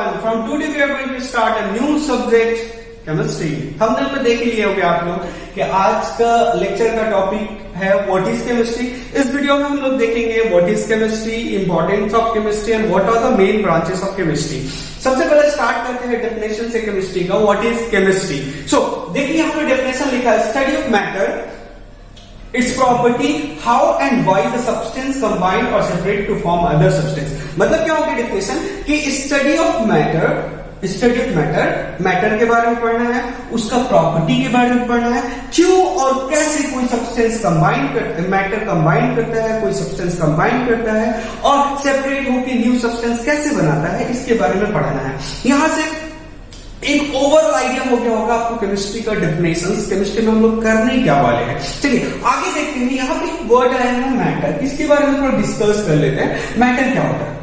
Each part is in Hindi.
everyone, from today we are going to start a new subject, chemistry. Thumbnail में देख लिए होंगे आप लोग कि आज का लेक्चर का टॉपिक है व्हाट इज केमिस्ट्री। इस वीडियो में हम लोग देखेंगे what is chemistry, importance of chemistry and what are the main branches of chemistry. सबसे पहले स्टार्ट करते हैं डेफिनेशन से केमिस्ट्री का। What is chemistry? सो देखिए यहाँ पे डेफिनेशन लिखा है, study of matter, its property, how and why the substance combine or separate to form other substance। मतलब क्या होगी डेफिनेशन कि स्टडी ऑफ मैटर के बारे में पढ़ना है, उसका प्रॉपर्टी के बारे में पढ़ना है, क्यों और कैसे कोई सब्सटेंस मैटर कंबाइन करता है, कोई सब्सटेंस कंबाइन करता है और सेपरेट होकर न्यू सब्सटेंस कैसे बनाता है, इसके बारे में पढ़ना है। यहां से एक ओवरऑल आइडिया हो गया होगा आपको केमिस्ट्री का डेफिनेशंस, केमिस्ट्री में हम लोग करने क्या वाले हैं। चलिए आगे देखते हैं। यहाँ पे एक वर्ड आया है मैटर, इसके बारे में थोड़ा डिस्कस कर लेते हैं। मैटर क्या होता है?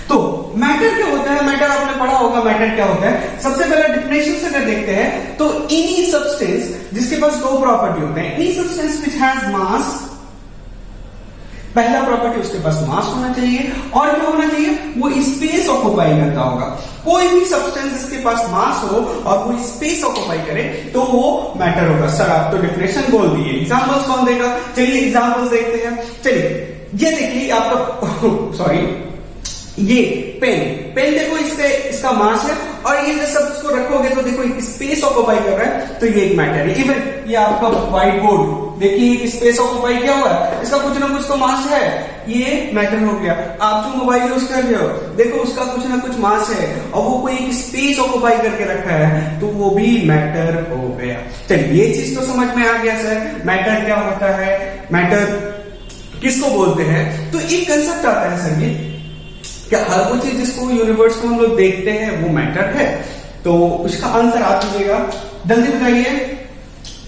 तो मैटर क्या होता है? मैटर आपने पढ़ा होगा मैटर क्या होता है। सबसे पहले डेफिनेशन से अगर देखते हैं तो एनी सब्सटेंस जिसके पास दो प्रॉपर्टी होते हैं, एनी सब्सटेंस व्हिच हैज मास, पहला प्रॉपर्टी उसके पास मास होना चाहिए और क्या होना चाहिए, वो स्पेस ऑक्युपाई करता होगा। कोई भी सब्सटेंस जिसके पास मास हो और वो स्पेस ऑक्युपाई करे तो वो मैटर होगा। सर आप तो डेफिनेशन बोल दिए, एग्जांपल्स कौन देगा? चलिए एग्जांपल्स देखते हैं। चलिए ये देखिए आपका सॉरी ये पेन देखो, इसका मास है और ये जब सब इसको रखोगे तो देखो एक स्पेस ऑक्युपाई कर रहा है, तो ये एक मैटर है। इवन ये आपका व्हाइट बोर्ड देखिए एक स्पेस ऑक्युपाई किया हुआ है, इसका कुछ ना कुछ तो मास है, ये मैटर हो गया। आप जो मोबाइल यूज कर रहे हो देखो उसका कुछ ना कुछ मास है और वो कोई एक स्पेस ऑक्युपाई करके रखा है, तो वो भी मैटर हो गया। चलिए ये चीज तो समझ में आ गया सर, मैटर क्या होता है, मैटर किसको बोलते हैं। तो एक कंसेप्ट आता है सर, ये क्या हर वो चीज जिसको यूनिवर्स में हम लोग देखते हैं वो मैटर है? तो उसका आंसर आप दीजिएगा, जल्दी बताइए।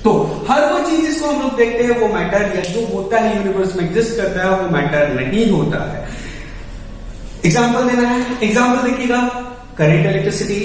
तो हर वो चीज जिसको हम लोग देखते हैं वो मैटर, या जो होता है यूनिवर्स में एग्जिस्ट करता है वो मैटर नहीं होता है। एग्जांपल देना है, एग्जांपल देखिएगा। करंट इलेक्ट्रिसिटी,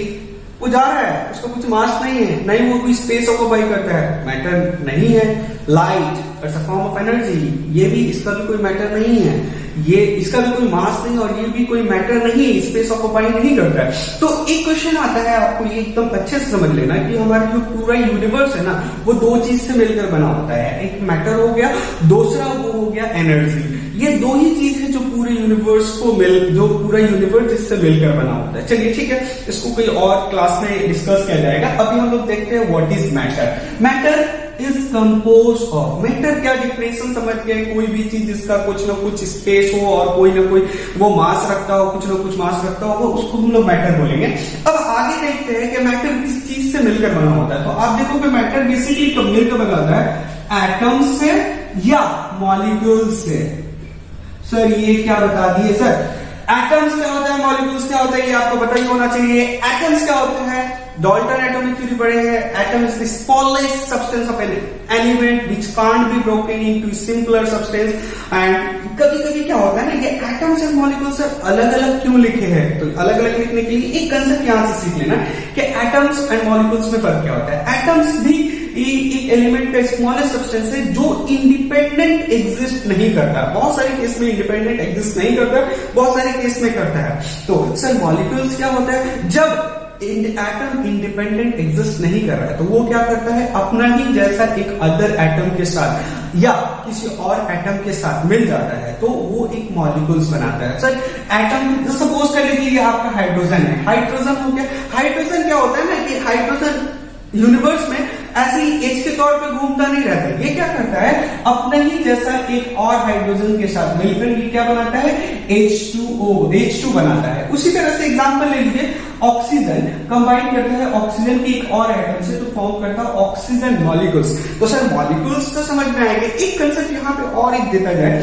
वो जा रहा है, उसका कुछ मास नहीं है, नहीं वो कोई स्पेस ऑक्युपाई करता है, मैटर नहीं है। Light it's a form of energy, ये भी इसका भी कोई मैटर नहीं है, ये इसका भी कोई मास नहीं और ये भी कोई मैटर नहीं, स्पेस ऑक्युपाई नहीं करता है। तो एक क्वेश्चन आता है, आपको ये एकदम अच्छे से समझ लेना कि हमारा जो पूरा यूनिवर्स है ना वो दो चीज से मिलकर बना होता है, एक मैटर हो गया, दूसरा वो हो गया एनर्जी। ये दो ही चीज है जो पूरे यूनिवर्स को जो पूरा यूनिवर्स जिससे मिलकर बना होता है। चलिए ठीक है, इसको कोई और क्लास में डिस्कस किया जाएगा। अभी हम लोग देखते हैं what is matter. Matter is compose of, matter क्या डिफिनेशन समझ गए, कोई भी चीज जिसका कुछ ना कुछ स्पेस हो और कोई ना कोई वो मास रखता हो, कुछ ना कुछ मास रखता हो, उसको हम लोग मैटर बोलेंगे। अब आगे देखते हैं कि मैटर किस चीज से मिलकर बना होता है। तो आप देखो कि मैटर बेसिकली मिलकर बना होता है एटम से या मॉलिक्यूल से। सर ये क्या बता दिए सर, एटम्स क्या होता है, मॉलिक्यूल्स क्या होता है, ये आपको पता ही होना चाहिए। एटम्स क्या होता है, डाल्टन एटॉमिक थ्योरी पढ़े हैं। Atom is the smallest substance of an element which can't be broken into simpler substance. And कभी कभी क्या होता है ना, ये एटम्स एंड मॉलिक्यूल्स अलग अलग क्यों लिखे हैं, तो अलग अलग लिखने के लिए एक कंसेप्ट यहां से सीख लेना कि एटम्स एंड मॉलिक्यूल्स में फर्क क्या होता है। एटम्स भी एक एलिमेंट का स्मॉलेस्ट सब्सटेंस है जो इंडिपेंडेंट एग्जिस्ट नहीं करता। बहुत सारे केस में इंडिपेंडेंट एग्जिस्ट नहीं करता, बहुत सारे केस में करता है। तो सर मॉलिक्यूल्स क्या होता है, जब एटम इंडिपेंडेंट एग्जिस्ट नहीं कर रहा है तो वो क्या करता है, अपना ही जैसा एक अदर एटम के साथ या किसी और एटम के साथ मिल जाता है तो वो एक मॉलिक्यूल्स बनाता है। सर एटम सपोज कर लीजिए ये आपका हाइड्रोजन है, हाइड्रोजन हो गया। हाइड्रोजन क्या होता है ना कि हाइड्रोजन यूनिवर्स में ऐसे ही एच के तौर पे घूमता नहीं रहता, ये क्या करता है, अपने ही जैसा एक और हाइड्रोजन के साथ मिलकर ये क्या बनाता है, H2 बनाता है। उसी तरह से एग्जांपल ले लीजिए, ऑक्सीजन कंबाइन करता है ऑक्सीजन की एक और एटम से तो फॉर्म करता है ऑक्सीजन मॉलिक्यूल्स। तो सर मॉलिक्यूल्स तो समझ में आएंगे, एक कंसेप्ट यहाँ पे और एक देता जाए,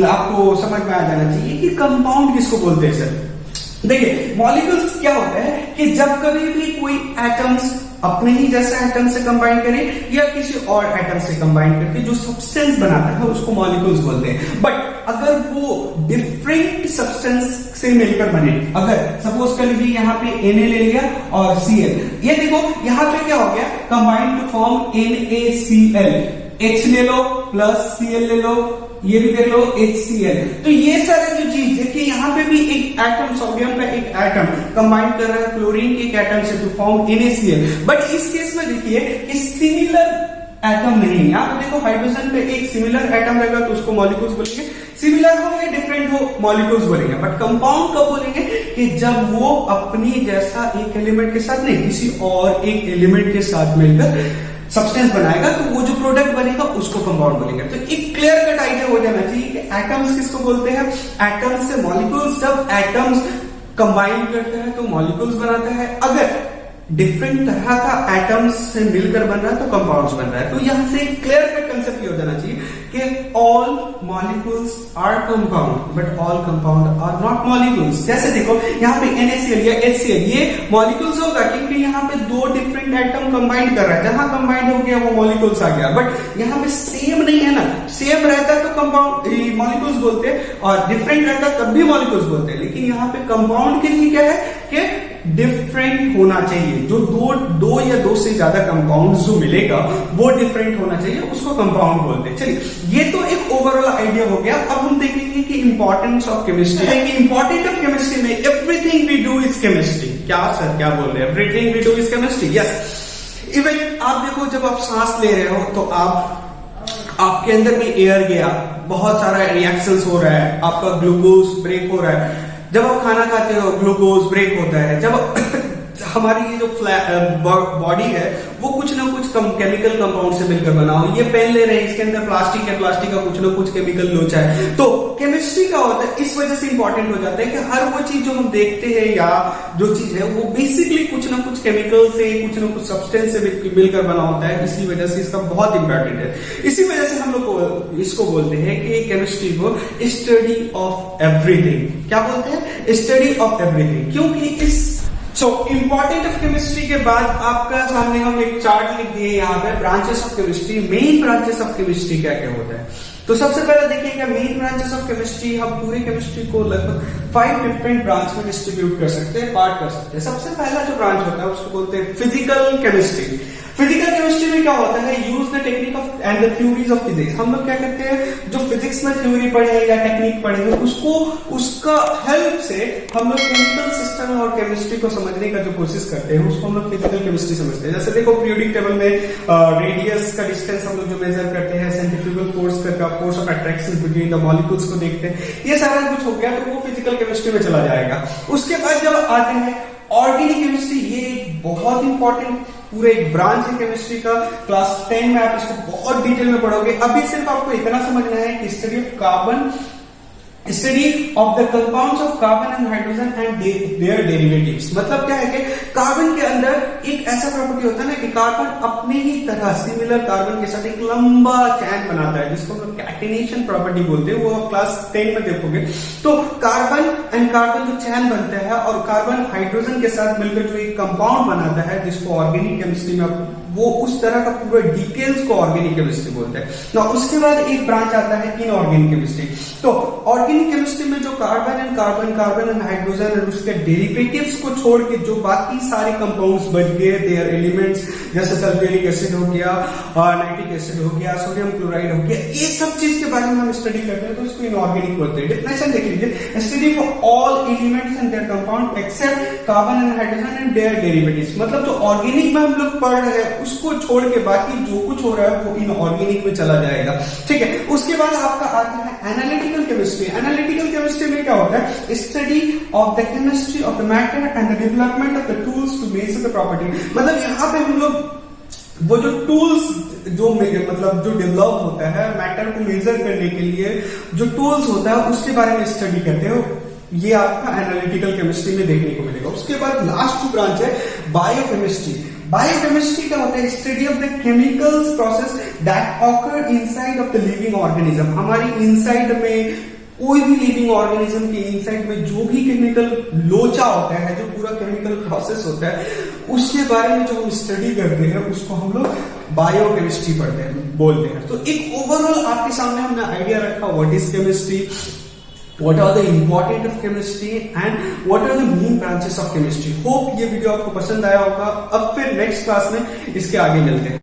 आपको समझ में आ जाना चाहिए कि कंपाउंड किसको बोलते हैं। सर देखिए मॉलिक्यूल्स क्या होता है कि जब कभी भी कोई एटम्स अपने ही जैसा एटम से कंबाइन करें या किसी और एटम से कंबाइन करके जो सब्सटेंस बनाता है उसको मॉलिक्यूल्स बोलते हैं। बट अगर वो डिफरेंट सब्सटेंस से मिलकर बने, अगर सपोज कर लीजिए यहाँ पे Na ले लिया और Cl, ये देखो यहाँ पे क्या हो गया, combine to form NaCl, H ले लो प्लस Cl ले लो ये भी देख लो HCl। तो ये सारे जो चीज देखिए, यहाँ पे भी एक एटम, सोडियम का एक एटम कंबाइन कर रहा है क्लोरीन के एक एटम से टू फॉर्म NaCl। बट इस केस में देखिए कि सिमिलर एटम नहीं, यहाँ पे देखो हाइड्रोजन पे एक सिमिलर एटम रहेगा तो उसको मॉलिक्यूल्स बोलेंगे, सिमिलर हो या डिफरेंट हो मॉलिक्यूल्स बोलेंगे। बट कंपाउंड कब बोलेंगे कि जब वो अपनी जैसा एक एलिमेंट के साथ नहीं, किसी और एक एलिमेंट के साथ मिलकर सब्सटेंस बनाएगा, तो वो जो प्रोडक्ट बनेगा उसको कंपाउंड बोलेंगे। तो एक क्लियर कट आइडिया हो जाना चाहिए कि एटम्स किसको बोलते हैं, एटम्स से मॉलिक्यूल्स। जब एटम्स कंबाइन करते हैं तो मॉलिक्यूल्स बनाता है, अगर डिफरेंट तरह का एटम्स से मिलकर बन रहा है तो कंपाउंड्स बन रहा है। तो यहां से क्लियर कट कंसेप्ट ये हो जाना चाहिए कि all molecules are compound but all compound are not molecules. जैसे देखो यहाँ पे NaCl या HCl ये मॉलिक्यूल्स होगा क्योंकि यहाँ पे दो डिफरेंट एटम कंबाइन कर रहा है, जहां कंबाइन हो गया वो मॉलिक्यूल्स आ गया। बट यहाँ पे सेम नहीं है ना, सेम रहता तो कंपाउंड मॉलिक्यूल्स बोलते हैं और डिफरेंट रहता तब भी मॉलिक्यूल्स बोलते हैं। लेकिन यहाँ पे कंपाउंड के लिए क्या है कि डिफरेंट होना चाहिए, जो दो या दो से ज्यादा कंपाउंड जो मिलेगा वो डिफरेंट होना चाहिए, उसको कंपाउंड बोलते हैं। चलिए ये तो एक ओवरऑल आइडिया हो गया। अब हम देखेंगे कि इंपॉर्टेंस ऑफ केमिस्ट्री है कि इंपॉर्टेंट ऑफ केमिस्ट्री में everything we do is chemistry. क्या सर क्या बोल रहे हैं, everything we do is chemistry. Yes, even आप देखो जब आप सांस ले रहे हो तो आपके अंदर में एयर गया, बहुत सारा रिएक्शंस हो रहा है, आपका ग्लूकोज ब्रेक हो रहा है। जब आप खाना खाते हो ग्लूकोज ब्रेक होता है। जब हमारी ये जो बॉडी है वो कुछ ना कुछ केमिकल कंपाउंड से मिलकर बना हो। ये पेन ले रहे हैं, इसके अंदर प्लास्टिक है, प्लास्टिक का कुछ ना कुछ केमिकल लोचा है। तो केमिस्ट्री का होता है, इस वजह से इंपॉर्टेंट हो जाता है कि हर वो चीज जो हम देखते हैं या जो चीज है वो बेसिकली कुछ ना कुछ केमिकल से, कुछ ना कुछ सब्सटेंस से मिलकर बना होता है। इसी वजह से इसका बहुत इंपॉर्टेंट है। इसी वजह से हम लोग इसको बोलते हैं कि केमिस्ट्री को स्टडी ऑफ एवरीथिंग। क्या बोलते हैं, स्टडी ऑफ एवरीथिंग। क्योंकि इस इंपॉर्टेंट ऑफ केमिस्ट्री के बाद आपका सामने हम एक चार्ट लिख दिए यहाँ पे, branches of chemistry, main branches of chemistry क्या क्या होता है। तो सबसे पहले देखिएगा मेन ब्रांचेस ऑफ केमिस्ट्री, हम पूरे केमिस्ट्री को लगभग 5 डिफरेंट ब्रांच में डिस्ट्रीब्यूट कर सकते हैं, पार्ट कर सकते हैं। सबसे पहला जो ब्रांच होता है उसको बोलते हैं फिजिकल केमिस्ट्री। फिजिकल केमिस्ट्री में क्या होता है, use the technique of and the theories of physics. हम लोग क्या करते हैं, जो फिजिक्स में थ्योरी पढ़े या टेक्निक पढ़े हैं उसको, उसका हेल्प से हम लोग केमिकल सिस्टम और केमिस्ट्री को समझने का जो कोशिश करते हैं उसको हम लोग फिजिकल केमिस्ट्री समझते हैं। जैसे देखो पीरियोडिक टेबल में रेडियस का डिस्टेंस हम लोग जो मेजर करते हैं, सेंट्रीफ्यूगल फोर्स का force of attraction between the molecules को देखते हैं, ये सारा कुछ हो गया तो वो फिजिकल केमिस्ट्री में चला जाएगा। उसके बाद जब आते हैं ऑर्गेनिक केमिस्ट्री, ये बहुत इंपॉर्टेंट पूरे एक ब्रांच है केमिस्ट्री का। क्लास 10 में आप इसको बहुत डिटेल में पढ़ोगे। अभी सिर्फ आपको इतना समझना है कि study of carbon, study of the compounds of carbon and hydrogen and their derivatives. मतलब क्या है कि कार्बन के अंदर एक ऐसा प्रॉपर्टी होता है ना कि कार्बन अपने ही तरह सिमिलर कार्बन के साथ एक लंबा चैन बनाता है, जिसको हम कैटिनेशन प्रॉपर्टी बोलते हैं। वो क्लास 10 में देखोगे। तो कार्बन एंड कार्बन जो चैन बनता है और कार्बन हाइड्रोजन के साथ मिलकर जो एक कंपाउंड बनाता है, जिसको ऑर्गेनिक केमिस्ट्री में वो उस तरह का पूरा डिटेल्स को ऑर्गेनिक केमिस्ट्री बोलते हैं ना। उसके बाद एक ब्रांच आता है इनऑर्गेनिक केमिस्ट्री। तो ऑर्गेनिक केमिस्ट्री में जो कार्बन एंड हाइड्रोजन और उसके डेरिवेटिव्स को छोड़ के जो बाकी सारे कंपाउंड्स बच गए, देयर एलिमेंट्स, जैसे सल्फ्यूरिक एसिड हो गया, नाइट्रिक एसिड हो गया, सोडियम क्लोराइड हो गया, ये सब चीज के बारे में हम स्टडी करते हैं तो इसको इनऑर्गेनिक बोलते हैं। डेफिनेशन देख लीजिए, study for all elements and their compound except carbon and hydrogen and their derivatives. मतलब जो ऑर्गेनिक में हम लोग पढ़ रहे हैं उसको छोड़ के बाकी जो कुछ हो रहा है वो इनऑर्गेनिक में चला जाएगा। ठीक है, उसके बाद आपका आता है एनालिटिकल केमिस्ट्री। एनालिटिकल केमिस्ट्री में क्या होता है, study of the chemistry of the matter and the development of the tools to measure the property. मतलब यहाँ पे हम लोग वो जो टूल्स जो मतलब जो डेवलप होता है मैटर को मेजर करने के लिए जो टूल्स होता है उसके बारे में स्टडी करते हो। ये आपका एनालिटिकल केमिस्ट्री में देखने को मिलेगा। उसके बाद लास्ट जो ब्रांच है बायोकेमिस्ट्री। बायोकेमिस्ट्री क्या होता है, study of the chemicals process that occur inside of the living organism. हमारी इनसाइड में कोई भी लिविंग ऑर्गेनिज्म के इनसाइड में जो भी केमिकल लोचा होता है, जो पूरा केमिकल प्रोसेस होता है, उसके बारे में जो हम स्टडी करते हैं उसको हम लोग बायोकेमिस्ट्री पढ़ते हैं, बोलते हैं। तो एक ओवरऑल आपके सामने हमने आइडिया रखा what is chemistry, what are the important of chemistry and what are the main branches of chemistry। Hope ये वीडियो आपको पसंद आया होगा। अब फिर नेक्स्ट क्लास में इसके आगे मिलते हैं।